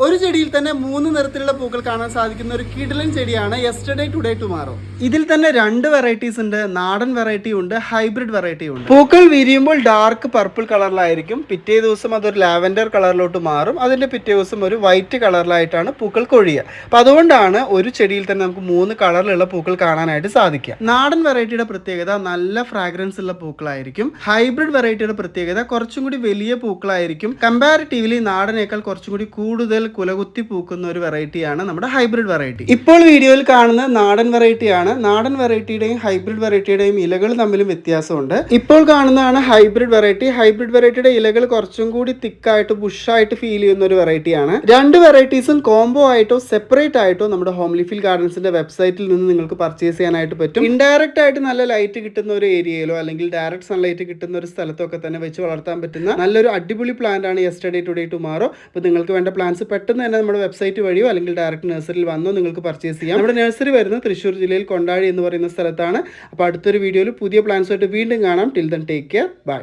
ഒരു ചെടിയിൽ തന്നെ 3 നിറത്തിലുള്ള പൂക്കൾ കാണാൻ സാധിക്കുന്ന ഒരു കിടിലൻ ചെടിയാണ് യെസ്റ്റർഡേ ടുഡേ ടുമാറോ. ഇതിൽ തന്നെ 2 വെറൈറ്റീസ് ഉണ്ട്. നാടൻ വെറൈറ്റി ഉണ്ട്, ഹൈബ്രിഡ് വെറൈറ്റി ഉണ്ട്. പൂക്കൾ വിരിയുമ്പോൾ ഡാർക്ക് പർപ്പിൾ കളറിലായിരിക്കും. പിറ്റേ ദിവസം അതൊരു ലാവൻഡർ കളറിലോട്ട് മാറും. അതിന്റെ പിറ്റേ ദിവസം ഒരു വൈറ്റ് കളറിലായിട്ടാണ് പൂക്കൾ കൊഴിയുക. അപ്പൊ അതുകൊണ്ടാണ് ഒരു ചെടിയിൽ തന്നെ നമുക്ക് 3 കളറിലുള്ള പൂക്കൾ കാണാനായിട്ട് സാധിക്കുക. നാടൻ വെറൈറ്റിയുടെ പ്രത്യേകത നല്ല ഫ്രാഗ്രൻസ് ഉള്ള പൂക്കളായിരിക്കും. ഹൈബ്രിഡ് വെറൈറ്റിയുടെ പ്രത്യേകത കുറച്ചും കൂടി വലിയ പൂക്കളായിരിക്കും. കമ്പാരിറ്റീവ്ലി നാടനേക്കാൾ കുറച്ചും കൂടി കൂടുതൽ കുലകുത്തി പൂക്കുന്ന ഒരു വെറൈറ്റിയാണ് നമ്മുടെ ഹൈബ്രിഡ് വെറൈറ്റി. ഇപ്പോൾ വീഡിയോയിൽ കാണുന്ന നാടൻ വെറൈറ്റിയാണ്. നാടൻ വെറൈറ്റിയുടെയും ഹൈബ്രിഡ് വെറൈറ്റിയുടെയും ഇലകൾ തമ്മിലും വ്യത്യാസമുണ്ട്. ഇപ്പോൾ കാണുന്നതാണ് ഹൈബ്രിഡ് വെറൈറ്റി. ഹൈബ്രിഡ് വെറൈറ്റിയുടെ ഇലകൾ കുറച്ചും കൂടി തിക്കായിട്ട് ബുഷായിട്ട് ഫീൽ ചെയ്യുന്ന ഒരു വെറൈറ്റിയാണ്. 2 വെറൈറ്റീസും കോംബോ ആയിട്ടോ സെപ്പറേറ്റ് ആയിട്ടോ നമ്മുടെ ഹോംലി ഫീൽ ഗാർഡൻസിന്റെ വെബ്സൈറ്റിൽ നിന്ന് നിങ്ങൾക്ക് പർച്ചേസ് ചെയ്യാനായിട്ട് പറ്റും. ഇൻഡയറക്റ്റ് ആയിട്ട് നല്ല ലൈറ്റ് കിട്ടുന്ന ഒരു ഏരിയയിലോ അല്ലെങ്കിൽ ഡയറക്റ്റ് സൺലൈറ്റ് കിട്ടുന്ന ഒരു സ്ഥലത്തൊക്കെ തന്നെ വെച്ച് വളർത്താൻ പറ്റുന്ന നല്ലൊരു അടിപൊളി പ്ലാന്റ് ആണ് യെസ്റ്റർഡേ ടുഡേ ടുമാറോ. അപ്പോൾ നിങ്ങൾക്ക് വേണ്ട പ്ലാന്റ്സ് പെട്ടെന്ന് തന്നെ നമ്മുടെ വെബ്സൈറ്റ് വഴിയോ അല്ലെങ്കിൽ ഡയറക്റ്റ് നഴ്സറിയിൽ വന്നോ നിങ്ങൾക്ക് പർച്ചേസ് ചെയ്യാം. നമ്മുടെ നഴ്സറി വരുന്നത് തൃശ്ശൂർ ജില്ലയിൽ കൊണ്ടാഴി എന്ന് പറയുന്ന സ്ഥലത്താണ്. അപ്പോൾ അടുത്തൊരു വീഡിയോയിൽ പുതിയ പ്ലാന്റ്സുമായിട്ട് വീണ്ടും കാണാം. Till then take care, by.